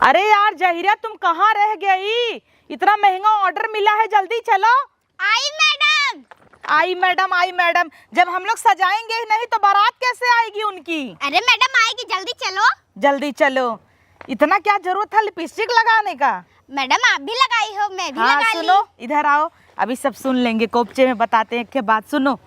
अरे यार जहीरा, तुम कहाँ रह गई? इतना महंगा ऑर्डर मिला है, जल्दी चलो। आई मैडम। आई मैडम, आई मैडम, जब हम लोग सजाएंगे ही नहीं तो बारात कैसे आएगी उनकी? अरे मैडम आएगी, जल्दी चलो। जल्दी चलो। इतना क्या जरूरत था लिपस्टिक लगाने का? मैडम आप भी लगाई हो, मैं भी हाँ लगा सुनो, इधर आओ, अभी सब सुन लेंगे, कोपचे में बताते हैं एक बात। सुनो,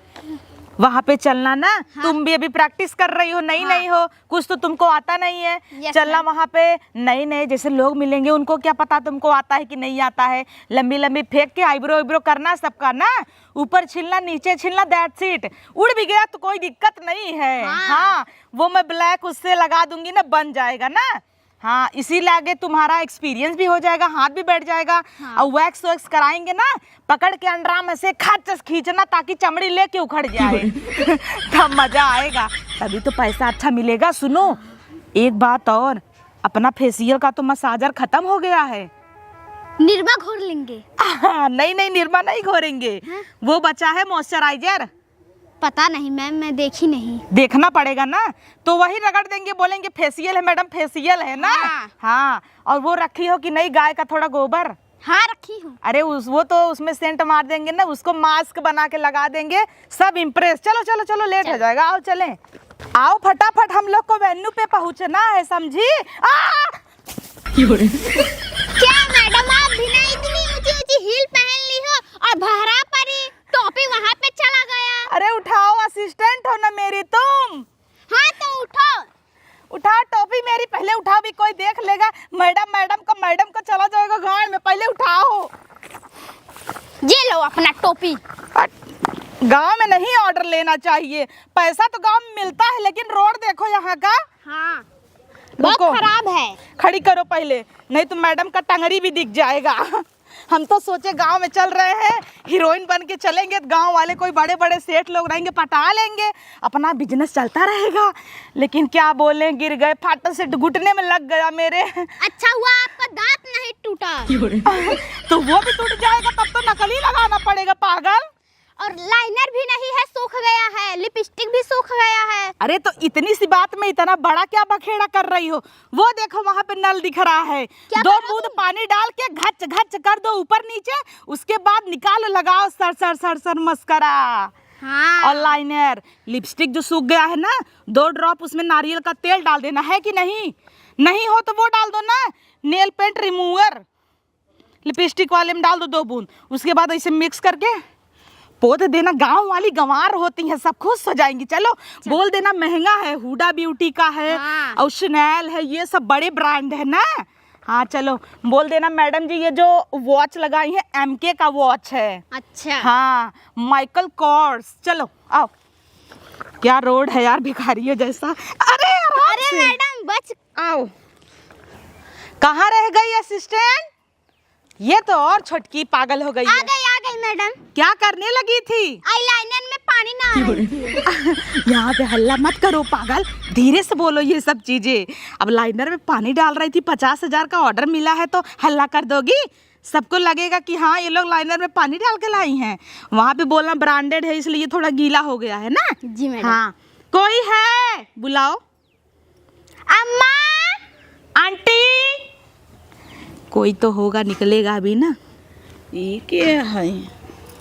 वहाँ पे चलना ना। हाँ। तुम भी अभी प्रैक्टिस कर रही हो, नई नई हो, कुछ तो तुमको आता नहीं है। चलना वहाँ पे, नए नए जैसे लोग मिलेंगे, उनको क्या पता तुमको आता है कि नहीं आता है। लंबी लंबी फेंक के आईब्रो वाइब्रो करना सबका ना, ऊपर छिलना नीचे छिलना, दैट्स इट। उड़ भी गया तो कोई दिक्कत नहीं है। हाँ, वो मैं ब्लैक उससे लगा दूंगी ना, बन जाएगा ना। हाँ, इसीलिए आगे तुम्हारा एक्सपीरियंस भी हो जाएगा, हाथ भी बैठ जाएगा। हाँ। और वैक्स वैक्स कराएंगे ना, पकड़ के अंडरा में से खच खींचना ताकि चमड़ी लेके उखड़ जाए। तब मजा आएगा, तभी तो पैसा अच्छा मिलेगा। सुनो एक बात और, अपना फेशियल का तो मसाजर खत्म हो गया है। निरमा घोर लेंगे? नहीं नहीं, निरमा नहीं घोरेंगे। वो बचा है मॉइस्चराइजर। पता नहीं मैम, मैं देखी नहीं। देखना पड़ेगा ना, तो वही रगड़ देंगे, बोलेंगे फेशियल है मैडम, फेशियल है ना। हाँ, और वो रखी हो कि नहीं, गाय का थोड़ा गोबर? हाँ रखी हूँ। अरे वो तो उसमें सेंट मार देंगे ना, उसको मास्क बना के लगा देंगे, सब इम्प्रेस। चलो चलो चलो, लेट हो जाएगा, आओ चलें। आओ फटाफट, हम लोग को वेन्यू पे पहुंचना है, समझी? क्या मैडम आप बिना इतनी ऊंची ऊंची हील पहन ली हो और भहरा परी, टोपी वहाँ पे चला गया। अरे उठाओ, असिस्टेंट हो ना मेरी तुम। हाँ तो उठो। उठाओ टोपी मेरी, पहले उठाओ, भी कोई देख लेगा। मैडम को चला जाएगा गाँव में, पहले उठाओ। ये लो अपना टोपी। गांव में नहीं ऑर्डर लेना चाहिए, पैसा तो गांव में मिलता है, लेकिन रोड देखो यहाँ का। हाँ बहुत खराब है। खड़ी करो पहले, नहीं तो मैडम का टंगरी भी दिख जाएगा। हम तो सोचे गांव में चल रहे हैं, हीरोइन बन के चलेंगे, गांव वाले कोई बड़े बड़े सेठ लोग रहेंगे, पटा लेंगे, अपना बिजनेस चलता रहेगा। लेकिन क्या बोले, गिर गए, फाटक से घुटने में लग गया मेरे। अच्छा हुआ आपका दांत नहीं टूटा। तो वो भी टूट जाएगा, तब तो नकली लगाना पड़ेगा पागल। और लाइनर भी नहीं है, सूख गया है, लिपस्टिक भी सूख गया है। अरे तो इतनी सी बात में इतना बड़ा क्या बखेड़ा कर रही हो? वो देखो वहाँ पे नल दिख रहा है, दो बूंद पानी डाल के घच घच कर दो ऊपर नीचे, उसके बाद निकालो, लगाओ sir sir sir sir mascara. हाँ। और लाइनर, लिपस्टिक जो सूख गया है ना, 2 ड्रॉप उसमें नारियल का तेल डाल देना है कि नहीं? नहीं हो तो वो डाल दो ना, नेल पेंट रिमूवर, लिपस्टिक वाले में डाल दो 2 बूंद, उसके बाद ऐसे मिक्स करके पोत देना। गांव वाली गंवार होती हैं, सब खुश हो जाएंगी। चलो बोल देना महंगा है, हुडा ब्यूटी का है। हाँ। और शनेल है, ये सब बड़े ब्रांड है ना। हाँ चलो बोल देना, मैडम जी ये जो वॉच लगाई है MK का वॉच है। अच्छा। हाँ, माइकल कॉर्स। चलो आओ। क्या रोड है यार, भिखारियों जैसा। अरे मैडम बच। आओ। कहाँ रह गई असिस्टेंट? ये तो और छोटकी पागल हो गई है। आ गई मैडम। क्या करने लगी थी? आईलाइनर में पानी ना आ रही थी। यहाँ पे हल्ला मत करो पागल, धीरे से बोलो ये सब चीजें। अब लाइनर में पानी डाल रही थी, 50,000 का ऑर्डर मिला है तो हल्ला कर दोगी? सबको लगेगा कि हाँ ये लोग लाइनर में पानी डाल के लाई हैं। वहाँ पे बोलना ब्रांडेड है, इसलिए थोड़ा गीला हो गया है ना। जी मैडम। हाँ, कोई है? बुलाओ। अम्मा, आंटी। कोई तो होगा, निकलेगा अभी ना। ये क्या है?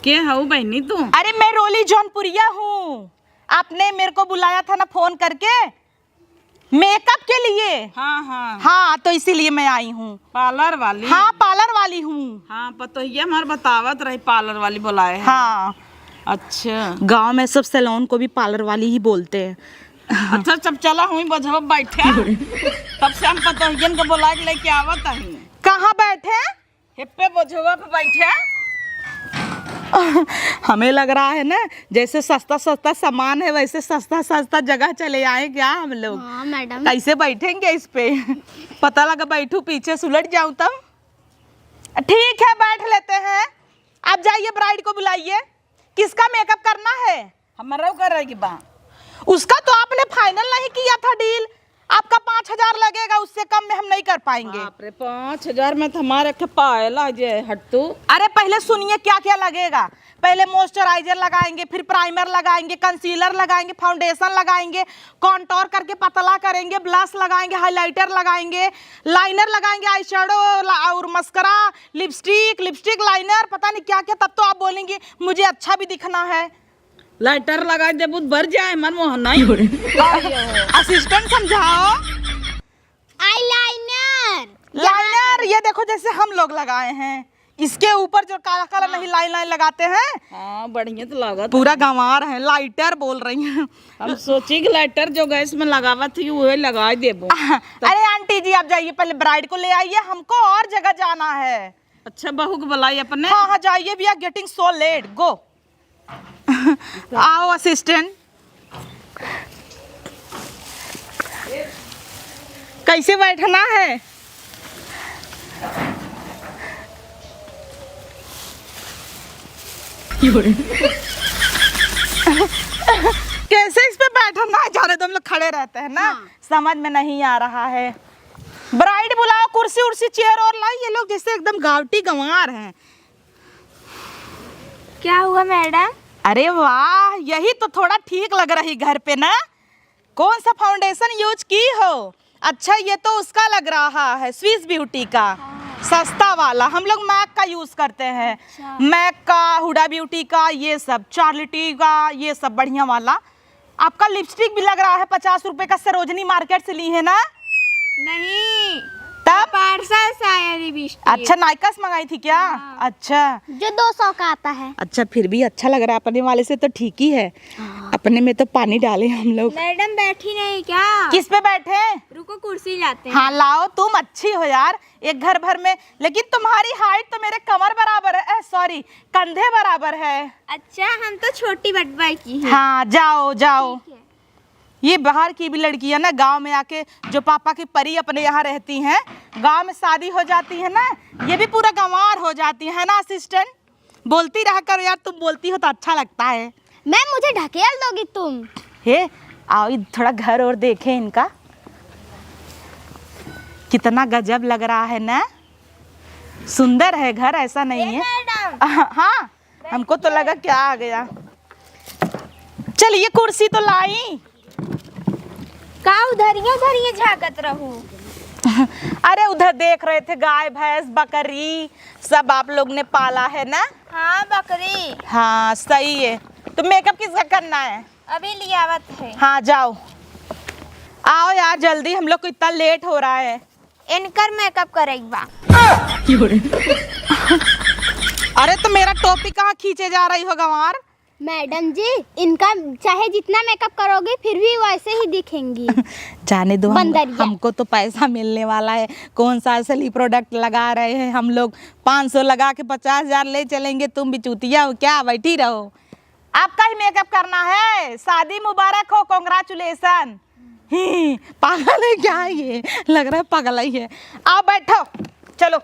क्या है बहनी तू? अरे मैं रोली जौनपुरिया हूँ, आपने मेरे को बुलाया था ना फोन करके, मेकअप के लिए। हाँ हाँ हाँ, तो इसीलिए मैं आई हूँ। पार्लर वाली? हाँ पार्लर वाली हूँ। हाँ पता ही हमारे बतावत रही, पार्लर वाली बुलाए है। हाँ अच्छा, गांव में सब सैलून को भी पार्लर वाली ही बोलते हैं। अच्छा जब चला हुई बजब बैठे, तब से हम पता ही को बुला के लेके आवत है। कहाँ बैठे? हिप्पे बोझवा पे बैठे। हमें लग रहा है ना जैसे सस्ता सस्ता सामान है, वैसे सस्ता सस्ता जगह चले आए क्या हम लोग। हाँ मैडम। कैसे बैठेंगे इस पे? पता लगा बैठू पीछे सुलट जाऊं तब। ठीक है बैठ लेते हैं। आप जाइए, ब्राइड को बुलाइए। किसका मेकअप करना है? हमारा कर रही बा। उसका तो आपने फाइनल नहीं किया था डील। आपका 5,000 लगेगा, उससे कम में हम नहीं कर पाएंगे। बाप रे 5,000 में तो हमारे के पायला जे हट्टू। अरे पहले सुनिए क्या क्या लगेगा। पहले मॉइस्चराइजर लगाएंगे, फिर प्राइमर लगाएंगे, कंसीलर लगाएंगे, फाउंडेशन लगाएंगे, कॉन्टोर करके पतला करेंगे, ब्लश लगाएंगे, हाइलाइटर लगाएंगे, लाइनर लगाएंगे, आई शेडो और मस्करा, लिपस्टिक लाइनर, पता नहीं क्या क्या। तब तो आप बोलेंगे मुझे अच्छा भी दिखना है। लाइटर लगा दे बुत भर जाए मन मोहन नहीं। असिस्टेंट समझाओ। आईलाइनर। लाइनर ये देखो जैसे हम लोग लगाए हैं, इसके ऊपर जो काला काला नहीं लाइन लगाते हैं। हाँ बढ़िया तो लगा। पूरा गंवार है। लाइटर बोल रही हैं। हम सोची कि लाइटर जो गैस में लगावा थी वो लगा देबो। अरे आंटी जी आप जाइए, पहले ब्राइड को ले आइए, हमको और जगह जाना है। अच्छा बहू को बुलाई अपने। हाँ हाँ जाइए, we are getting so late, go. आओ असिस्टेंट। कैसे बैठना है? कैसे इस पे बैठना है? जाने दो, हम लोग खड़े रहते हैं ना। हाँ। समझ में नहीं आ रहा है। ब्राइड बुलाओ, कुर्सी उर्सी चेयर और लाई। ये लोग जैसे एकदम गावटी गंवार हैं। क्या हुआ मैडम? अरे वाह, यही तो थोड़ा ठीक लग रही घर पे ना। कौन सा फाउंडेशन यूज की हो? अच्छा ये तो उसका लग रहा है, स्विस ब्यूटी का सस्ता वाला। हम लोग मैक का यूज करते हैं। मैक का, हुडा ब्यूटी का, ये सब चार्लिटी का, ये सब बढ़िया वाला। आपका लिपस्टिक भी लग रहा है 50 रुपए का, सरोजनी मार्केट से ली है ना? नहीं, तब पार्सल से आया लिपस्टिक। अच्छा नाइका से मंगाई थी क्या? अच्छा जो 200 का आता है। अच्छा, फिर भी अच्छा लग रहा है। अपने वाले से तो ठीक ही है, अपने में तो पानी डाले हम लोग। मैडम बैठी नहीं क्या? किस पे बैठे? रुको कुर्सी लाते हैं। हाँ लाओ, तुम अच्छी हो यार एक घर भर में। लेकिन तुम्हारी हाइट तो मेरे कमर बराबर है, सॉरी कंधे बराबर है। अच्छा हम तो छोटी बटवाई की है। हाँ जाओ जाओ। ठीक है। ये बाहर की भी लड़कियां ना गांव में आके जो पापा की परी अपने यहाँ रहती हैं, गांव में शादी हो जाती है ना, ये भी पूरा गंवार हो जाती है ना। असिस्टेंट बोलती रहा करो यार, तुम बोलती हो तो अच्छा लगता है। मैम मुझे ढकेल दोगी तुम? हे आओ थोड़ा घर और देखें इनका, कितना गजब लग रहा है ना। सुंदर है घर, ऐसा नहीं है। मैडम हाँ हमको तो लगा क्या आ गया। चलिए कुर्सी तो लाई। का उधरिए झाकत रहूं? अरे उधर देख रहे थे गाय भैंस बकरी सब आप लोग ने पाला है ना। हाँ बकरी। हाँ सही है। तो मेकअप किसका करना है? अभी लियावत है। हाँ जाओ, आओ यार जल्दी, हम लोग को इतना लेट हो रहा है। इनकर मेकअप करेगा। अरे तो मेरा टॉपिक कहाँ खींचे जा रही हो गंवार? मैडम जी इनका चाहे जितना मेकअप करोगे फिर भी वैसे ही दिखेंगी। जाने दो, बंदरिया। हमको तो पैसा मिलने वाला है। कौन सा असली प्रोडक्ट लगा रहे हैं हम लोग? 500 लगा के 50,000 ले चलेंगे। तुम भी चूतिया हो क्या? बैठी रहो, आपका ही मेकअप करना है। शादी मुबारक हो, कॉन्ग्रेचुलेसन। पागल है क्या ये? लग रहा है पागल ही है। आओ बैठो, चलो।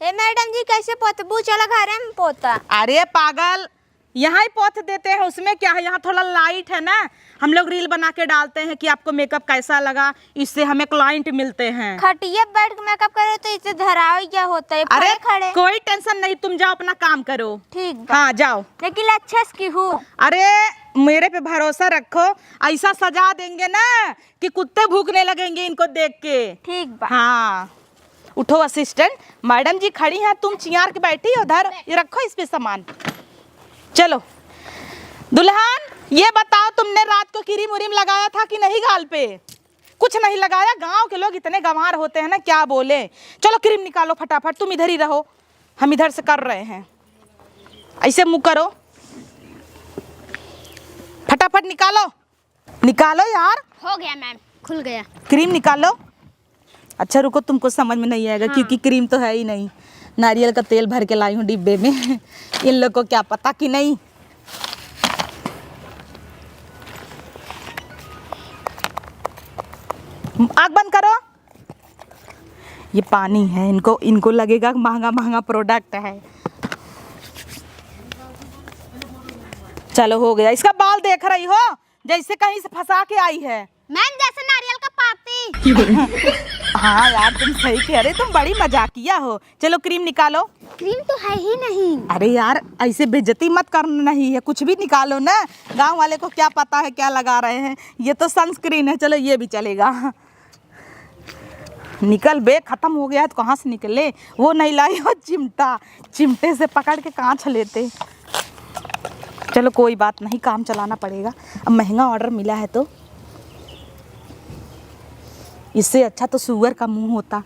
ए मैडम जी कैसे पोतबू? चला घर में पोता। अरे पागल, यहाँ ही पोत देते हैं, उसमें क्या है। यहाँ थोड़ा लाइट है ना, हम लोग रील बना के डालते हैं कि आपको मेकअप कैसा लगा, इससे हमें क्लाइंट मिलते हैं। खटिया बैठ के मेकअप करे तो इससे धराव क्या होता है? अरे खड़े कोई टेंशन नहीं, तुम जाओ अपना काम करो। ठीक बा। हाँ जाओ। लेकिन अच्छा की हूँ। अरे मेरे पे भरोसा रखो, ऐसा सजा देंगे ना कि कुत्ते भूखने लगेंगे इनको देख के। ठीक बा। हाँ उठो असिस्टेंट। मैडम जी खड़ी हैं, तुम चियार के बैठी हो। उधर ये रखो इस पे सामान। चलो दुल्हन ये बताओ, तुमने रात को क्रीम उरीम लगाया था कि नहीं गाल पे? कुछ नहीं लगाया? गांव के लोग इतने गंवार होते हैं ना, क्या बोले। चलो क्रीम निकालो फटाफट, तुम इधर ही रहो, हम इधर से कर रहे हैं। ऐसे मुंह करो, फटाफट निकालो निकालो यार। हो गया मैम, खुल गया। क्रीम निकालो। अच्छा रुको, तुमको समझ में नहीं आएगा। हाँ। क्योंकि क्रीम तो है ही नहीं, नारियल का तेल भर के लाई हूँ डिब्बे में। इन लोग को क्या पता कि नहीं। आग बंद करो। ये पानी है, इनको लगेगा महंगा महंगा प्रोडक्ट है। चलो हो गया। इसका बाल देख रही हो जैसे कहीं से फंसा के आई है। मैम जैसे नारियल का पाती। हाँ यार तुम सही कह रहे, तुम बड़ी मजाकिया हो। चलो क्रीम निकालो। क्रीम तो है ही नहीं। अरे यार ऐसे बेइज्जती मत करना, नहीं है कुछ भी निकालो ना, गांव वाले को क्या पता है क्या लगा रहे हैं। ये तो सनस्क्रीन है, चलो ये भी चलेगा। निकल बे, खत्म हो गया है तो कहाँ से निकले। वो नहीं लाई हो चिमटा, चिमटे से पकड़ के कहाँ लेते। चलो कोई बात नहीं, काम चलाना पड़ेगा। अब महंगा ऑर्डर मिला है तो इससे अच्छा तो सुअर का मुंह होता।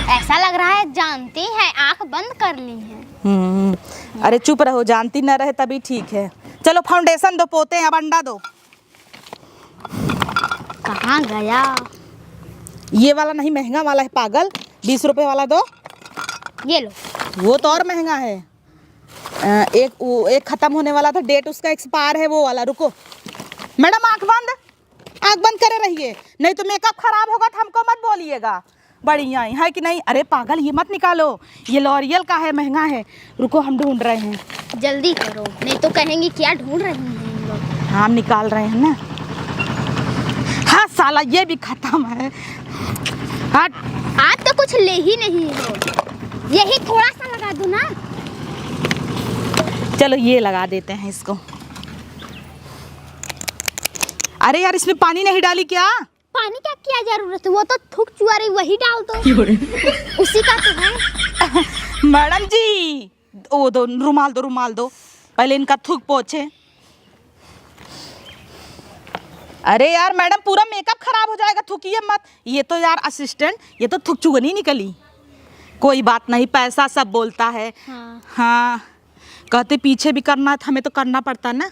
ऐसा लग रहा है जानती है, आंख बंद कर ली है। अरे चुप रहो, जानती न रहे तभी ठीक है। चलो फाउंडेशन दो, पोते हैं, अब अंडा दो। कहाँ गया? ये वाला नहीं, महंगा वाला है पागल, 20 रुपए वाला दो। ये लो। वो तो और महंगा है। एक खत्म होने वाला था, डेट उसका एक्सपायर है वो वाला। रुको मैडम, आंख बंद करे रहिए, नहीं तो मेकअप खराब होगा तो हमको मत बोलिएगा। बढ़िया है कि नहीं? अरे पागल ये मत निकालो, ये लॉरियल का है, महंगा है। रुको हम ढूंढ रहे हैं। जल्दी करो नहीं तो कहेंगी क्या ढूंढ रही हैं इन लोग। हम निकाल रहे हैं ना। हाँ साला ये भी खत्म है। हट, आप तो कुछ ले ही नहीं हो, यही थोड़ा सा लगा दो ना। चलो ये लगा देते हैं इसको। अरे यार इसमें पानी नहीं डाली क्या? पानी का क्या जरूरत है, वो तो थूक चुआ रही, वही डाल दो। उसी का तो है। मैडम जी वो दो, रुमाल दो, पहले इनका थूक पोछे। अरे यार मैडम पूरा मेकअप खराब हो जाएगा, थूकिए मत। ये तो यार असिस्टेंट, ये तो थूक चुगनी निकली। कोई बात नहीं, पैसा सब बोलता है। हाँ कहते पीछे भी करना था, हमें तो करना पड़ता ना।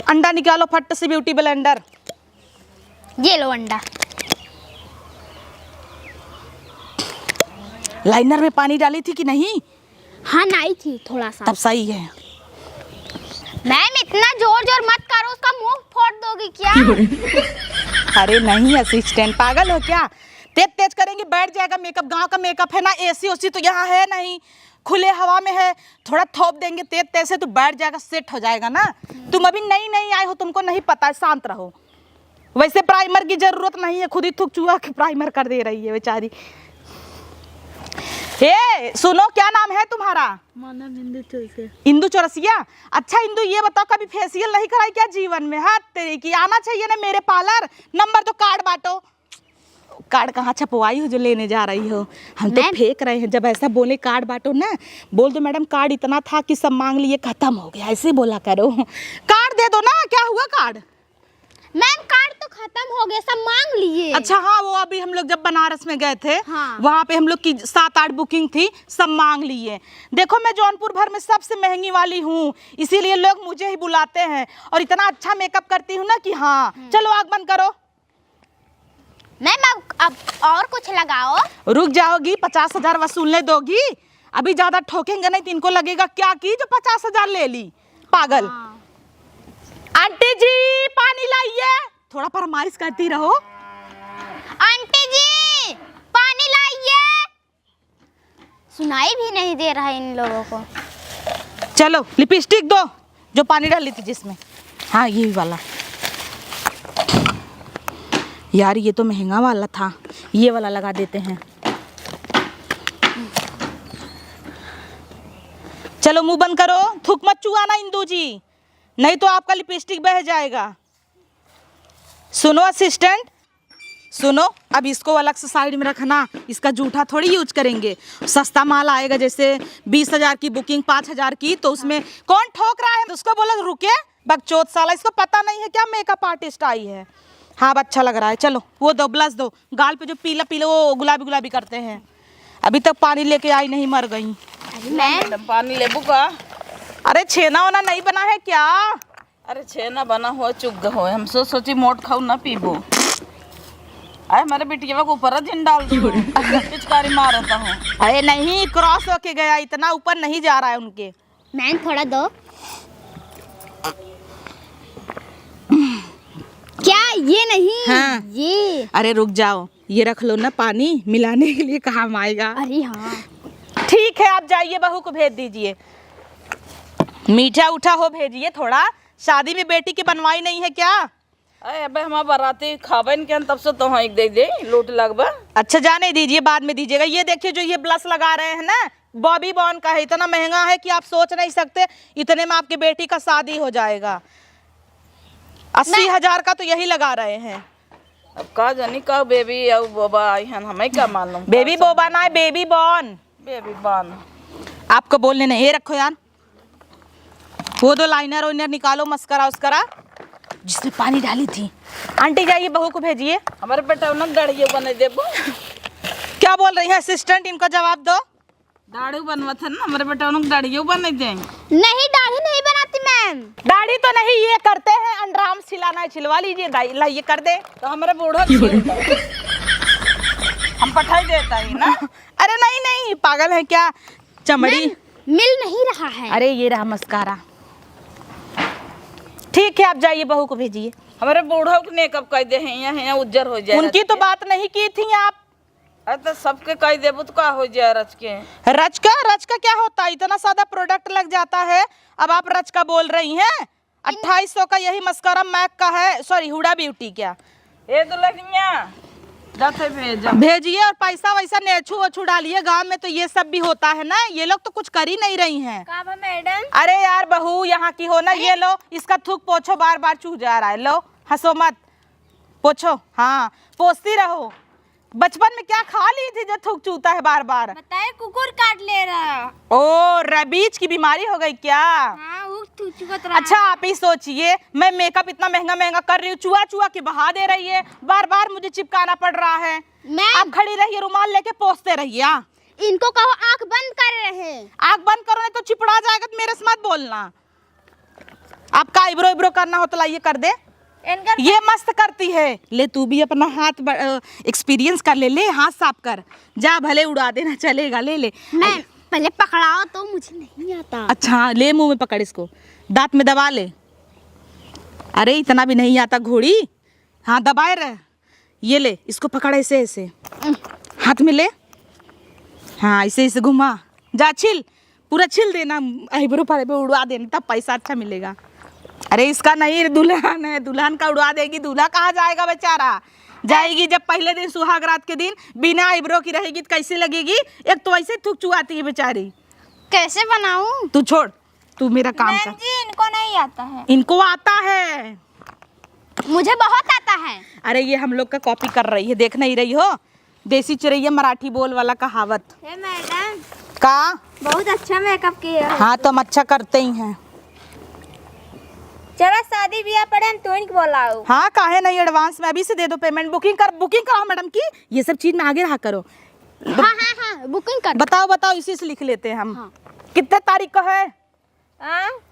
अंडा निकालो फट से, ब्यूटी ब्लेंडर। ये लो अंडा। लाइनर में पानी डाली थी कि नहीं? हाँ नाई थी थोड़ा सा। तब सही है। मैम इतना जोर जोर मत करो, उसका मुंह फोड़ दोगी क्या? अरे नहीं असिस्टेंट, पागल हो क्या? तेज तेज करेंगे बैठ जाएगा मेकअप। गांव का मेकअप है ना, एसी ओसी तो यहाँ है नहीं, खुले हवा में है। थोड़ा थोप देंगे तेज तेज से तो बैठ जाएगा, सेट हो जाएगा ना। तुम अभी नई आए हो, तुमको नहीं पता है, शांत रहो। वैसे प्राइमर की जरूरत नहीं है, खुद ही थूक चुआ के प्राइमर कर दे रही है बेचारी। ए सुनो, क्या नाम है तुम्हारा? इंदु चौरसिया। अच्छा इंदु ये बताओ, कभी फेशियल नहीं कराई क्या जीवन में? हाथ तेरी की, आना चाहिए ना मेरे पार्लर। नंबर तो कार्ड बांटो। कार्ड कहाँ छपवाई हो जो लेने जा रही हो? हम तो फेंक रहे हैं। जब ऐसा बोले कार्ड बांटो ना, बोल दो मैडम कार्ड इतना था कि सब मांग लिए, खत्म हो गया, ऐसे बोला करो। कार्ड दे दो ना। क्या हुआ कार्ड? मैम कार्ड तो खत्म हो गया, सब मांग लिए। अच्छा हाँ, वो अभी हम लोग जब बनारस में गए थे, हाँ। वहाँ पे हम लोग की 7-8 बुकिंग थी, सब मांग लिए। देखो मैं जौनपुर भर में सबसे महंगी वाली हूँ, इसीलिए लोग मुझे ही बुलाते हैं। और इतना अच्छा मेकअप करती हूँ ना कि हाँ। चलो आँख बंद करो। मैम अब और कुछ लगाओ। रुक जाओगी, 50,000 वसूलने दोगी? अभी ज्यादा ठोकेंगे नहीं तो इनको लगेगा क्या की जो 50,000 ले ली, पागल। हाँ। आंटी जी पानी लाइए, थोड़ा फरमाइश करती रहो। आंटी जी पानी लाइए। सुनाई भी नहीं दे रहा है इन लोगों को। चलो लिपस्टिक दो, जो पानी डाली थी जिसमें। हाँ ये वाला। यार ये तो महंगा वाला था, ये वाला लगा देते हैं। चलो मुंह बंद करो, थूक मत चुआना इंदू जी, नहीं तो आपका लिपस्टिक बह जाएगा। सुनो असिस्टेंट, सुनो, अब इसको अलग से साइड में रखना। इसका जूठा थोड़ी यूज करेंगे। सस्ता माल आएगा, जैसे 20,000 की बुकिंग 5,000 की, तो उसमें कौन ठोक रहा है? तो उसको बोलो रुके, बकचोद साला, इसको पता नहीं है क्या मेकअप आर्टिस्ट आई है। हाँ अब अच्छा लग रहा है। चलो वो दो, ब्लश दो, गाल पे जो पीला पीला वो गुलाबी गुलाबी करते हैं। अभी तक पानी लेके आई नहीं, मर गई। मैडम पानी लेबू का? अरे छेना वना नहीं बना है क्या? अरे छेना बना हुआ चुग हो, हम सोची मोट खाऊ ना पीबो। अरे हमारे बिटिया को ऊपर जिन डाल दो, पिचकारी मारता हूँ। अरे नहीं, क्रॉस होके गया, इतना ऊपर नहीं जा रहा है उनके। मैम थोड़ा दो। क्या ये नहीं? हाँ। ये। अरे रुक जाओ, ये रख लो ना, पानी मिलाने के लिए काम आएगा। अरे हाँ ठीक है, आप जाइए, बहू को भेज दीजिए। मीठा उठा हो भेजिए थोड़ा, शादी में बेटी की बनवाई नहीं है क्या? अरे अबे हमारा बाराती खाबन के तब से तो एक दे दे लूट लगबा। अच्छा जाने दीजिए, बाद में दीजिएगा। ये देखिए जो ये ब्लश लगा रहे हैं ना, बॉबी बॉन का है। इतना महंगा है कि आप सोच नहीं सकते। इतने में आपकी बेटी का शादी हो जाएगा। 80,000 का तो यही लगा रहे हैं। अब का जानी का बेबी और बोबा आई हन, हमें क्या मालूम। बेबी बोबा ना है, बेबी बॉन। बेबी बॉन आपको बोलने नहीं, ये रखो यार। वो दो लाइनर वाइनर निकालो, मस्करा उसकरा जिसमें पानी डाली थी। आंटी जाइए बहू को भेजिए। हमारे बेटा उन्हें दाढ़ियों बने देबो। क्या बोल रही है असिस्टेंट, इनको जवाब दो। दाढ़ी बनवा था ना हमारे बेटा उन्हें दाढ़ियों बने दे। नहीं दाढ़ी नहीं बनाती मैम। दाढ़ी तो नहीं, ये करते हैं अंडराम छिलाना है, छिलवा लीजिए। लाइए कर दे। तो हमारे बूढ़ा हम पठाई देता ही ना। अरे नहीं नहीं, पागल है क्या, चमड़ी मिल नहीं रहा है। अरे ये रहा मस्कारा। ठीक है आप जाइए, बहू को भेजिए। हमारे बूढ़ा को मेकअप कर दे हैं यहाँ उज्जर हो जाए। उनकी तो बात नहीं की थी आप। अरे तो सबके कह देबो तो का हो जाए रच के। रच का क्या होता है, इतना सादा प्रोडक्ट लग जाता है। अब आप रच का बोल रही हैं। 2800 का यही मस्कारा मैक का है, सॉरी हुडा ब्यूटी। क्या ए दुल्हनिया जाते भेजा भेजिए और पैसा वैसा नेछू वछू डालिए। गांव में तो ये सब भी होता है ना, ये लोग तो कुछ कर ही नहीं रही हैं। का मैडम? अरे यार बहू यहाँ की हो ना, ये लो इसका थूक पोछो, बार बार चूह जा रहा है। लो हंसो मत, पोछो। हाँ पोछती रहो। बचपन में क्या खा ली थी जो थूक चूता है बार बार? बताए कुकुर काट ले रहा। ओ रेबीज की बीमारी हो गई क्या? हाँ अच्छा आप ही सोचिए, मैं मेकअप इतना महंगा महंगा कर रही हूँ, चुआ चुआ के बहा दे रही है, बार बार मुझे चिपकाना पड़ रहा है। आप खड़ी रहिए, रुमाल लेके पोंछते रहिए। इनको कहो आंख बंद कर रहे हैं। आंख बंद करो नहीं तो चिपड़ा जाएगा, तो मेरे से मत बोलना। आपका आईब्रो इब्रो करना हो तो लाइए कर दे। ये मस्त करती है। ले तू भी अपना हाथ एक्सपीरियंस कर ले, हाथ साफ कर जा, भले उड़ा देना चलेगा। ले ले मैं पहले पकड़ाओ तो, मुझे नहीं आता। अच्छा ले मुंह में पकड़, इसको दांत में दबा ले। अरे इतना भी नहीं आता घोड़ी। हाँ दबाए रह। ये ले इसको पकड़, ऐसे ऐसे हाथ में ले। हाँ ऐसे ऐसे घुमा, जा छिल, पूरा छिल देना, आईब्रो पर उड़वा देना, तब पैसा अच्छा मिलेगा। अरे इसका नहीं, दुल्हन है, दुल्हन का उड़वा देगी। दूल्हा कहाँ जाएगा बेचारा? जाएगी जब पहले दिन सुहाग रात के दिन बिना आईब्रो की रहेगी तो कैसे लगेगी? एक तो ऐसे थूक चुआती है बेचारी। कैसे बनाऊं? तू छोड़, तू मेरा काम कर। जी इनको नहीं आता है। इनको आता है, मुझे बहुत आता है। अरे ये हम लोग का कॉपी कर रही है, देख नहीं रही हो? देसी चिरैया मराठी बोल वाला कहावत। मैडम का बहुत अच्छा मेकअप किया। हाँ तो हम अच्छा करते ही हैं। चला शादी ब्याह पड़े तो इनको बोलाओ। हाँ काहे नहीं, एडवांस में अभी से दे दो पेमेंट। बुकिंग कराओ मैडम की। ये सब चीज में आगे रहा करो। हाँ बुकिंग कर। बताओ इसी से लिख लेते हैं हम। हाँ। कितने तारीख को है?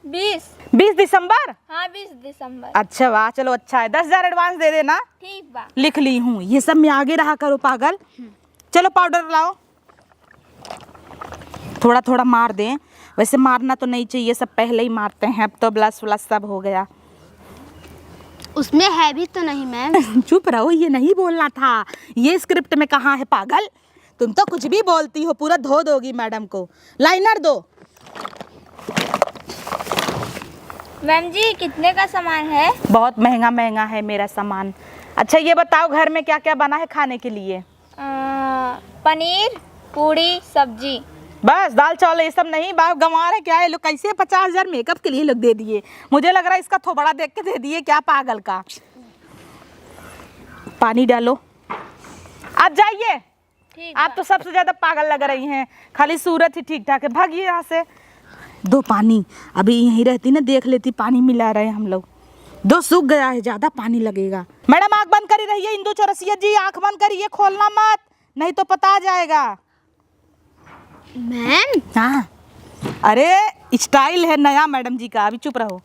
20 दिसंबर। हाँ 20 दिसंबर। अच्छा वाह, चलो अच्छा है। 10,000 एडवांस दे देना। ठीक बा, लिख ली हूँ। ये सब में आगे रहा करो पागल। चलो पाउडर लाओ, थोड़ा थोड़ा मार दें। वैसे मारना तो नहीं चाहिए, सब पहले ही मारते हैं। अब तो ब्लश व्लश सब हो गया। उसमें है भी तो नहीं मैम। चुप रहो, ये नहीं बोलना था। ये स्क्रिप्ट में कहाँ है पागल? तुम तो कुछ भी बोलती हो, पूरा धो दोगी मैडम को। लाइनर दो। मैम जी कितने का सामान है? बहुत महंगा महंगा है मेरा सामान। अच्छा ये बताओ घर में क्या क्या बना है खाने के लिए? पनीर, पूड़ी, सब्जी। बस दाल चावल ये सब नहीं? बाप गंवा रहे क्या ये लोग? कैसे 50,000 मेकअप के लिए लोग दे दिए? मुझे लग रहा है इसका थोबड़ा देख के दे दिए क्या पागल का। पानी डालो, आप जाइए। आप तो सबसे ज्यादा पागल लग रही हैं। खाली सूरत ही ठीक ठाक है, भागिए यहाँ से। दो पानी, अभी यहीं रहती ना देख लेती, पानी मिला रहे हैं हम लोग। दो सूख गया है, ज्यादा पानी लगेगा। मैडम आंख बंद करी रहिए। इंदू चौरसिया जी आंख बंद करिए, खोलना मत नहीं तो पता जाएगा। मैम हाँ अरे स्टाइल है नया मैडम जी का, अभी चुप रहो।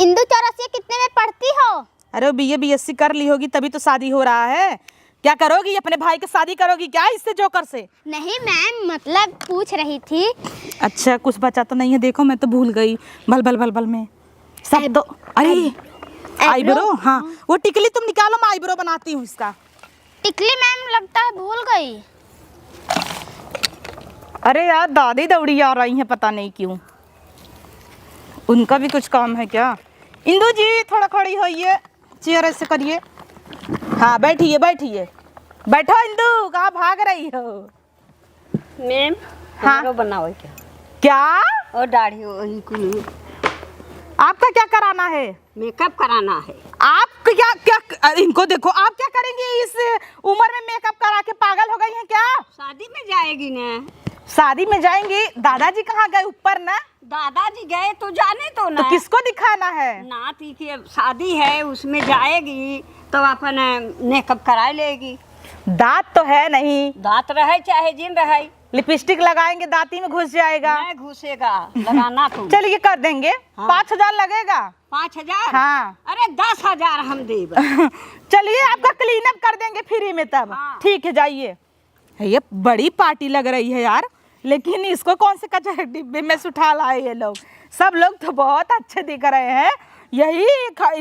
इंदू चौरसिया कितने में पढ़ती हो? अरे BA BSc कर ली होगी तभी तो शादी हो रहा है। क्या करोगी? अपने भाई की शादी करोगी क्या इससे, जोकर से? नहीं मैम, मतलब पूछ रही थी। अच्छा कुछ बचा तो नहीं है? देखो मैं तो भूल गई, भल भल भल भल में सब दो। अरे आईब्रो, हाँ वो टिकली तुम निकालो, मैं आईब्रो बनाती हूँ इसका। टिकली मैम लगता है भूल गई। अरे यार दादी दौड़ी आ रही हैं, पता नहीं क्यों। उनका भी कुछ काम है क्या? इंदू जी थोड़ा खड़ी होइए, चेयर ऐसे करिए। हाँ बैठिए बैठिए, बैठो इंदू, कहाँ भाग रही हो? मैम हाँ? हाँ बनाओ क्या क्या और दाढ़ी वही कुल आपका क्या कराना है? मेकअप कराना है। आप क्या क्या इनको देखो, आप क्या करेंगी इस उम्र में मेकअप करा के? पागल हो गई हैं क्या? शादी में जाएगी ना। शादी में जाएंगी? दादाजी कहाँ गए? ऊपर ना। दादाजी गए तो जाने तो ना। तो किसको दिखाना है? नाती की अब शादी है उसमें जाएगी तो अपन मेकअप करा लेगी। दांत तो है नहीं, दांत रहे चाहे जिन रहे लिपस्टिक लगाएंगे दांती में घुस जाएगा। नहीं घुसेगा, लगाना तुम। चलिए कर देंगे। हाँ। 5,000 लगेगा। 5,000? हाँ। अरे 10,000 हम देब। चलिए आपका क्लीन अप कर देंगे फ्री में तब। हाँ। ठीक है जाइए। ये बड़ी पार्टी लग रही है यार, लेकिन इसको कौन से कचरे डिब्बे में से उठा लाए ये लोग? सब लोग तो बहुत अच्छे दिख रहे हैं, यही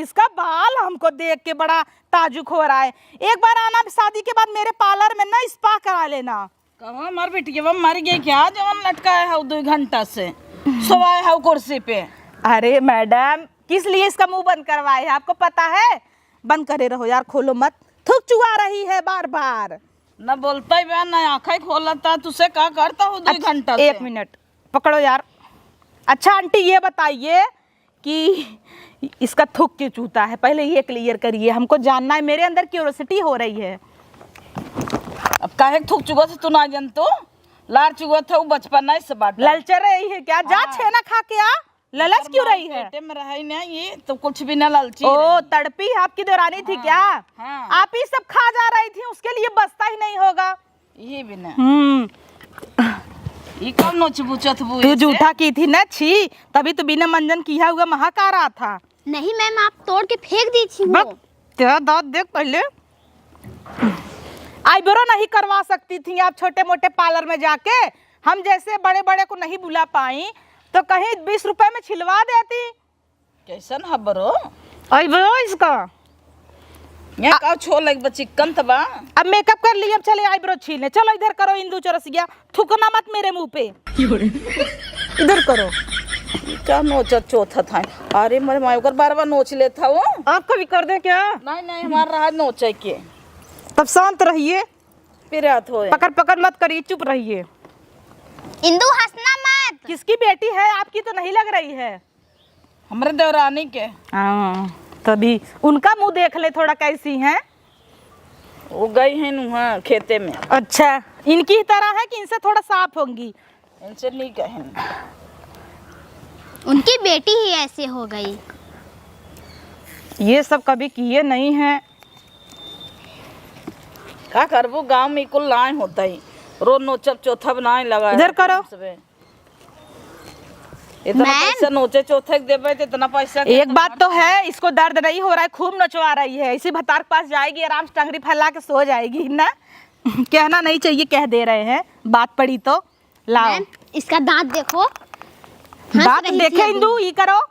इसका बाल हमको देख के बड़ा ताजुब हो रहा है। एक बार आना शादी के बाद मेरे पार्लर में ना स्पा करा लेना। कहाँ हमार बिटिया मर गई क्या? जवन लटकाए है 2 घंटा से सोवाए है कुर्सी पे। अरे मैडम किस लिए इसका मुंह बंद करवाए है आपको पता है? बंद करे रहो यार, खोलो मत, थूक चुआ रही है बार बार। न बोलता ही बयान, न आँखें खोलता, तुझसे क्या करता हूँ 2 घंटा से? 1 मिनट पकड़ो यार। अच्छा आंटी ये बताइए कि इसका थूक क्यों चूता है? पहले ये क्लियर करिए, हमको जानना है, मेरे अंदर क्यूरियोसिटी हो रही है। अब काहे थूक चुका था तू ना जन तो? लार चुका था वो बचपन नहीं से बाट। ललचा रही है क्या? जा हाँ। छेना खा के आ। ललच क्यों रही है? पेटे में रही ना ये तो कुछ भी ना ललची ओ रही। तड़पी आपकी देवरानी थी क्या? हाँ। आप ही सब खा जा रही थी, उसके लिए बचता ही नहीं होगा। ये भी ना ये कौन नोच बुचत बु तू झूठा की थी ना, छी, तभी तो बिना मंजन किया हुआ महक आ रहा था। नहीं मैम, आप तोड़ के फेंक दी थी वो। बक, तेरा दांत देख पहले। आईब्रो नहीं करवा सकती थी आप छोटे मोटे पार्लर में जाके? हम जैसे बड़े बड़े को नहीं बुला पाई तो कहीं 20 रुपए में छिलवा देती। कैसन हबरो आईब्रो इसका यहाँ का छो लग बचिकन तबा। अब मेकअप कर लिया, अब चले आईब्रो छीलने। चलो इधर करो इंदू चौरसिया, थूकना मत मेरे मुंह पे। इधर करो। क्या नोचत चौथा था? अरे मेरे माँ कर बार नोच लेता वो। आपका भी कर दे क्या? नहीं नहीं हमारा रहा नोचे के। तब शांत रहिए, फिर रात हो पकड़ पकड़ मत करिए, चुप रहिए। इंदू हंसना मत। किसकी बेटी है? आपकी तो नहीं लग रही है। हमारे देवरानी के। हाँ तभी उनका मुंह देख ले थोड़ा, कैसी हैं? वो गई है नुहा खेते में। अच्छा इनकी ही तरह है कि इनसे थोड़ा साफ होंगी? इनसे नहीं कहे। उनकी बेटी ही ऐसे हो गई। ये सब कभी किए नहीं हैं। क्या करबू, गांव में कुल लाए होता ही रोज नोचब चौथा बनाए लगा। इधर करो। इतना मैम। पैसा नोचे चौथे के देवे तो इतना पैसा। एक बात तो है, इसको दर्द नहीं हो रहा है, खूब नचवा रही है। इसी भतार के पास जाएगी, आराम से टंगरी फैला के सो जाएगी ना। कहना नहीं चाहिए, कह दे रहे हैं, बात पड़ी तो। लाओ मैम इसका दांत देखो। हंस दांत रही थी देखे अभी। इंदू, ये करो।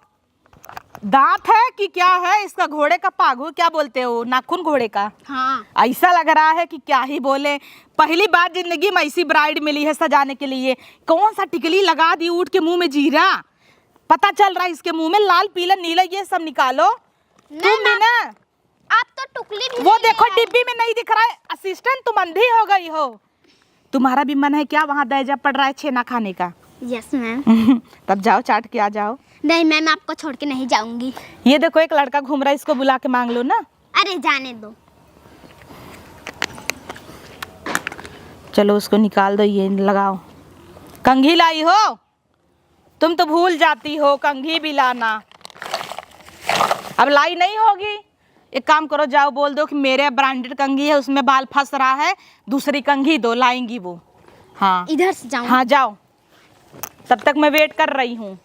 दांत है कि क्या है इसका? घोड़े का पागु क्या बोलते हो, नाखून घोड़े का। हाँ ऐसा लग रहा है कि क्या ही बोले। पहली बार जिंदगी में ऐसी ब्राइड मिली है सजाने के लिए। कौन सा टिकली लगा दी ऊँट के मुंह में जीरा, पता चल रहा है इसके मुंह में लाल पीला नीला, ये सब निकालो। तुम भी ना, आप तो टुकली भी वो नहीं देखो ले आए। डिब्बी में नहीं दिख रहा है। असिस्टेंट तुम अंधी हो गई हो। तुम्हारा भी मन है क्या वहाँ दहेजा पड़ रहा है छेना खाने का? Yes ma'am. तब जाओ चाट के आ जाओ। नहीं मैम, आपको छोड़ के नहीं जाऊंगी। ये देखो एक लड़का घूम रहा है, इसको बुला के मांग लो ना। अरे जाने दो। चलो उसको निकाल दो, ये लगाओ। कंघी लाई हो? तुम तो भूल जाती हो कंघी भी लाना। अब लाई नहीं होगी, एक काम करो, जाओ बोल दो कि मेरे ब्रांडेड कंघी है, उसमें बाल फंस रहा है, दूसरी कंघी दो, लाएंगी वो। हाँ इधर से जाऊँ? हाँ जाओ, तब तक मैं वेट कर रही हूँ।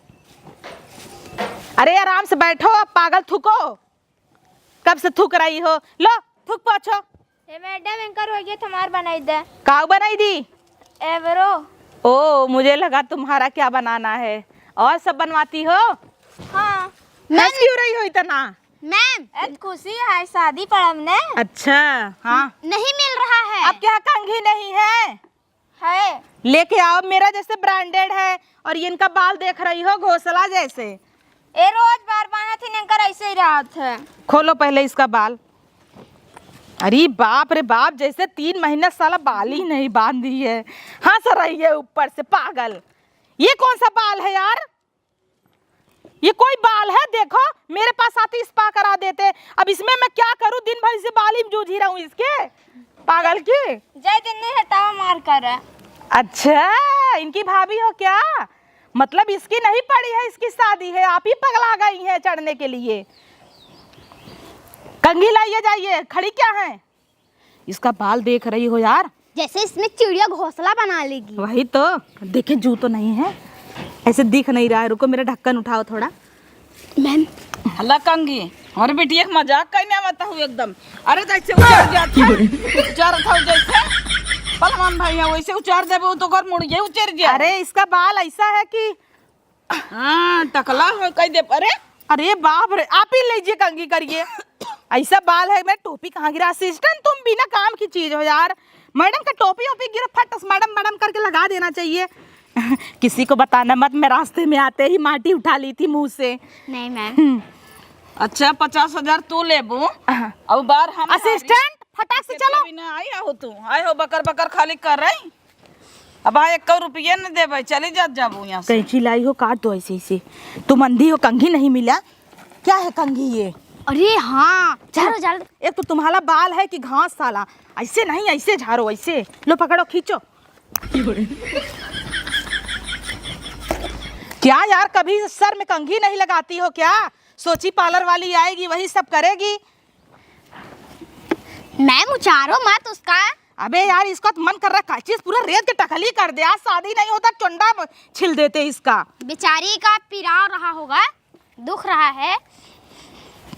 अरे आराम से बैठो, अब पागल थूको, कब से थूक रही हो? लो थूक पाछो। मैडम एंकर हो गया, तुम्हार बनाई दे। काऊ बनाई दी? एवरो। ओ मुझे लगा तुम्हारा क्या बनाना है, और सब बनवाती हो? हाँ हंस क्यों रही हो इतना? मैम खुशी है, शादी पड़म ने। अच्छा हाँ, नहीं मिल रहा है। अब क्या कंघी नहीं है? है। लेके आओ, मेरा जैसे ब्रांडेड है, और ये इनका बाल देख रही हो घोंसला जैसे। ए रोज बार बाना थी नंकर ऐसे ही रात है। खोलो पहले इसका बाल। अरे बाप रे बाप, जैसे 3 महीने साला बाल ही नहीं बांधी है। हंस रही है ऊपर से पागल। ये कौन सा बाल है यार? ये कोई बाल है? देखो मेरे पास आती स्पा करा देते। अब इसमें मैं क्या करूं? दिन भर से बाल ही जूझ ही रहा हूं इसके पागल की। जय दिन नहीं हटावा मार कर है। अच्छा इनकी भाभी हो क्या? मतलब इसकी नहीं पड़ी है, इसकी शादी है, आप ही पगला गई हैं चढ़ने के लिए। कंघी लाइए जाइए, खड़ी क्या है? इसका बाल देख रही हो यार, जैसे इसमें चिड़िया घोंसला बना लेगी। वही तो। देखे जू तो नहीं है, ऐसे दिख नहीं रहा है। रुको मेरा ढक्कन उठाओ थोड़ा। मैम हल्ला कंगी हमारे बेटी एक मजाक करने मत हूँ एकदम। अरे जैसे उचार जाता उचार था जैसे पलवान भाई है वैसे उचार देबो तो कर मुड़ गए उचर गया। अरे इसका बाल ऐसा है कि हाँ टकला हो कह दे। अरे बाप रे, आप ही लीजिए कंघी करिए। ऐसा बाल है। मैं टोपी कहाँ गिरा? असिस्टेंट तुम बिना काम की चीज हो यार। मैडम का टोपी ओपी गिरा फट मैडम मैडम करके लगा देना चाहिए। किसी को बताना मत, मैं रास्ते में आते ही माटी उठा ली थी मुंह से। नहीं मैम। अच्छा 50,000 तू लेबू अब बार हम असिस्टेंट फटाक से चलो। बिना आई हो तू आई हो बकर बकर खाली कर रही। अब हाँ 1 रुपये न देबे चली जाबू यहाँ से। कैंची लाई हो काट दो ऐसे ऐसे। तुम अंधी हो, कंघी नहीं मिला क्या है कंघी ये? अरे हाँ झाड़ो झाड़ो। एक तो तुम्हारा बाल है कि घास साला। ऐसे नहीं, ऐसे झाड़ो, ऐसे लो पकड़ो खींचो। क्या यार कभी सर में कंघी नहीं लगाती हो क्या? सोची पार्लर वाली आएगी वही सब करेगी। मैम उचारो मत उसका। अबे यार इसका तो मन कर रहा है चीज पूरा रेत के टकली कर दे। आज शादी नहीं होता चुंडा छिल देते इसका। बेचारी का पिरा रहा होगा, दुख रहा है।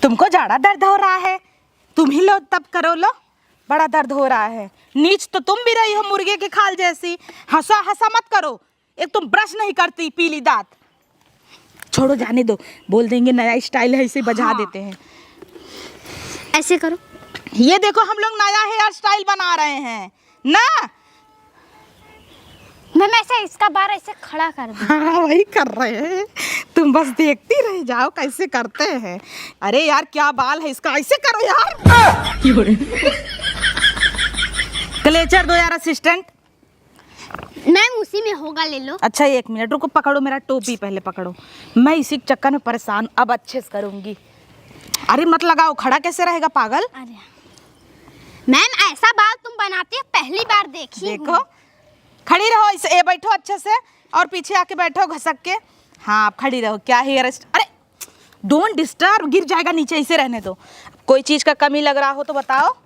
तुमको ज्यादा दर्द हो रहा है, तुम ही लो तब करो लो। बड़ा दर्द हो रहा है। नीच तो तुम भी रही हो मुर्गे की खाल जैसी। हंसा हंसा मत करो। एक तुम ब्रश नहीं करती, पीली दांत। छोड़ो जाने दो, बोल देंगे नया स्टाइल है इसे बजा देते हैं। ऐसे करो। ये देखो हम लोग नया हेयर स्टाइल बना रहे हैं ना। मैम ऐसे इसका बार ऐसे खड़ा कर दो। हाँ वही कर रहे हैं, तुम बस देखती रह जाओ कैसे करते हैं। अरे यार क्या बाल है इसका, ऐसे करो यार। क्लेचर दो यार असिस्टेंट। मैम उसी में होगा, ले लो। अच्छा 1 मिनट रुको, पकड़ो मेरा टोपी पहले पकड़ो। मैं इसी चक्कर में परेशान, अब अच्छे से करूंगी। अरे मत लगाओ, खड़ा कैसे रहेगा पागल। अरे मैम ऐसा बाल तुम बनाती हो पहली बार देखी देखो खड़ी रहो इसे। ए बैठो अच्छे से और पीछे आके बैठो घसक के। हाँ आप खड़ी रहो। क्या हेयर अरे डोंट डिस्टर्ब, गिर जाएगा नीचे, इसे रहने दो। कोई चीज का कमी लग रहा हो तो बताओ।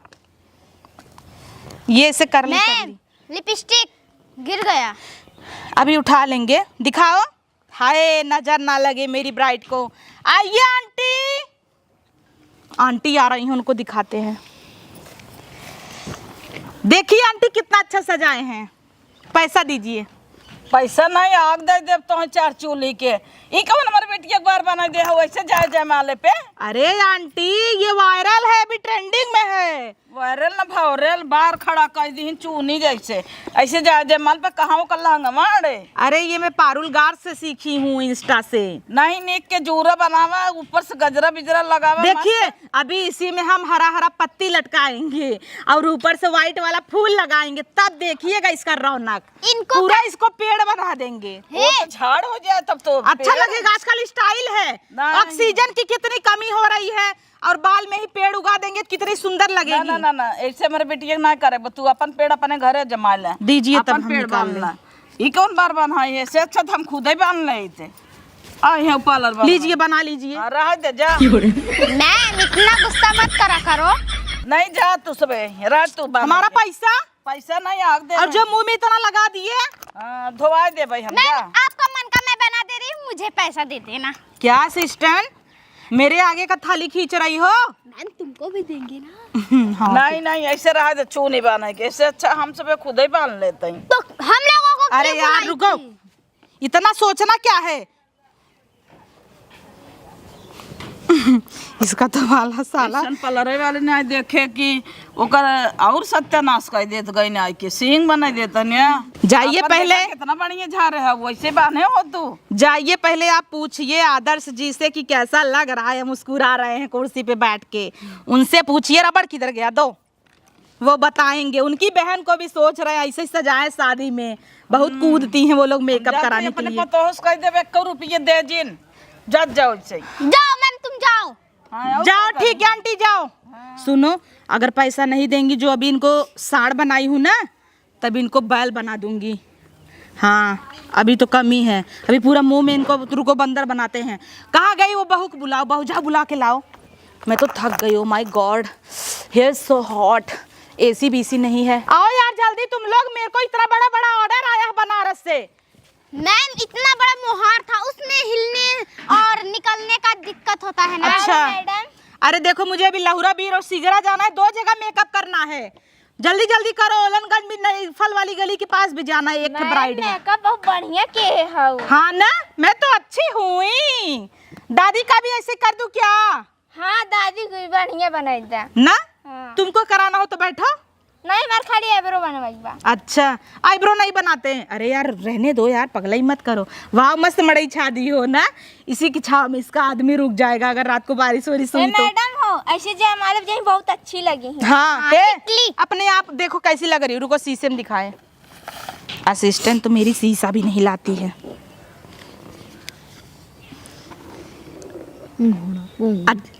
ये इसे कर ली कर मैम ली। लिपस्टिक गिर गया। अभी उठा लेंगे, दिखाओ। हाय नजर ना लगे मेरी ब्राइड को। आइए आंटी। आंटी आ रही हैं, उनको दिखाते हैं। देखिए आंटी कितना अच्छा सजाए हैं। पैसा दीजिए। पैसा नहीं आग दे देव तो 4 चूली के। ई कौन हमारे बेटी एक बार बना दे हो वैसे जाए जाए माले पे। अरे आंटी ये वायरल है, अभी ट्रेंडिंग में है। वायरल ना भावरल बार खड़ा कर दी चूनी जैसे ऐसे जाए जाए माल पे कहाँ कर लहंगा अरे। अरे ये मैं पारुल गार से सीखी हूँ, इंस्टा से। नहीं नीक के जूरा बनावा ऊपर से गजरा बिजरा लगावा। देखिए अभी इसी में हम हरा हरा पत्ती लटकाएंगे और ऊपर से व्हाइट वाला फूल लगाएंगे, तब देखिएगा इसका रौनक। इनको पूरा इसको पेड़ बना देंगे। वो तो झाड़ हो जाए तब तो अच्छा लगेगा। आजकल स्टाइल है, नहीं। ऑक्सीजन की कितनी कमी हो रही है और बाल में ही पेड़ उगा देंगे तो कितनी सुंदर लगेगी। ना ना ना ऐसे मेरे बेटी ना करे, तू अपन पेड़ अपने घरे जमा ले। दीजिए तब अपन हम पेड़ निकाल बांध ला। ई कौन बार बना है से अच्छा तो हम खुद ही बांध ले थे। आ यहाँ पार्लर बना लीजिए बना लीजिए। रह दे जा। मैम इतना गुस्सा मत करा करो। नहीं जा तू सबे रह तू हमारा पैसा पैसा नहीं आग दे। और जो मुंह में इतना लगा दिए। धोवा दे भाई हम जा। मैम आपका मन का मैं बना दे रही हूँ, मुझे पैसा दे देना। क्या असिस्टेंट मेरे आगे का थाली खींच रही हो? मैम तुमको भी देंगे ना। हाँ। नहीं नहीं ऐसे रह दे, चू नहीं बांधे के। इससे अच्छा हम सब खुद ही बांध लेते हैं। तो हम लोगों को अरे क्यों यार बुलाई रुको, थी? इतना सोचना क्या है। इसका तो वाला साला ऐसन पलरे वाले ने आई देखे कि ओकर और सत्यानाश कर देत गई ने आई के सींग बना देत ने। जाइए अपन पहले। देखा कितना बढ़िया झारे है, वैसे बाने हो तू। जाइए पहले आप पूछिए आदर्श जी से कि कैसा लग रहा है, मुस्कुरा रहे हैं कुर्सी पे बैठ के। उनसे पूछिए रबड़ किधर गया, दो वो बताएंगे। उनकी बहन को भी सोच रहे हैं ऐसे सजाए शादी में, बहुत कूदती हैं वो लोग मेकअप कराने के लिए। पता होस कह देबे 1 रुपये दे जिन जज जाओ से। जाओ मैम तुम जाओ। हाँ, और जाओ क्या ठीक है आंटी जाओ। सुनो, अगर पैसा नहीं देंगी जो अभी इनको साड़ बनाई हूँ ना, तभी इनको बैल बना दूंगी। हाँ अभी तो कमी है, अभी पूरा मुंह में इनको रुको बंदर बनाते हैं। कहाँ गई वो बहू को बुलाओ, बहू जा बुला के लाओ। मैं तो थक गई हूँ, my God here so hot. AC BC नहीं है। आओ यार जल्दी तुम लोग, मेरे को इतना बड़ा बड़ा ऑर्डर आया है बनारस से। मैम इतना बड़ा मोहार था, उसमें हिलने और निकलने का दिक्कत होता है ना। अच्छा मैडम अरे देखो मुझे अभी लहुरा बीर और सिगरा जाना है, 2 जगह मेकअप करना है। जल्दी जल्दी करो, ओलनगंज में नई फल वाली गली के पास भी जाना है, एक ब्राइड है। मेकअप बहुत बढ़िया के है। हाँ ना, मैं तो अच्छी हुई। दादी का भी ऐसे कर दूं क्या? हाँ दादी को बढ़िया बनाई था ना हाँ। तुमको कराना हो तो बैठो। नहीं मार खाली आईब्रो बनवाई बा। अच्छा आईब्रो नहीं बनाते हैं? अरे यार रहने दो यार, पगला ही मत करो। वाह मस्त मड़ई छादी हो ना, इसी की छाव में इसका आदमी रुक जाएगा अगर रात को बारिश वारिश हुई तो। मैडम हो ऐसे जो हमारे जही बहुत अच्छी लगी है। हाँ टिकली। अपने आप देखो कैसी लग रही हो, रुको शीशे में दिखाए। असिस्टेंट तो मेरी शीशा भी नहीं लाती है।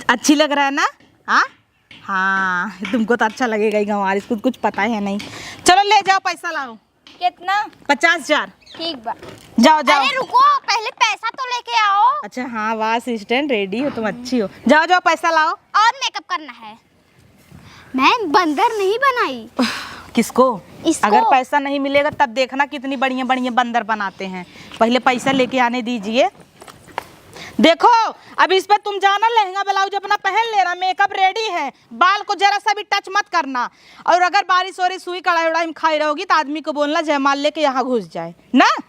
अच्छी लग रहा है ना? हाँ हाँ तुमको तो अच्छा लगेगा ही, गंवार इसको कुछ पता है नहीं। चलो ले जाओ पैसा लाओ। कितना? 50,000। ठीक बा। जाओ जाओ। अरे रुको पहले पैसा तो लेके आओ। अच्छा हाँ वाह असिस्टेंट रेडी हो तुम, अच्छी हो। जाओ जाओ पैसा लाओ। और मेकअप करना है। मैम बंदर नहीं बनाई। किसको? इसको। अगर पैसा नहीं मिलेगा तब देखना कितनी बढ़िया बढ़िया बंदर बनाते हैं। पहले पैसा लेके आने दीजिए। देखो अब इस पे तुम जाना, लहंगा ब्लाउज अपना पहन लेना, मेकअप रेडी है, बाल को जरा सा भी टच मत करना। और अगर बारिश वारिश हुई, कढ़ाई उड़ाई में खाई रहोगी तो आदमी को बोलना जयमाल लेके यहाँ घुस जाए ना।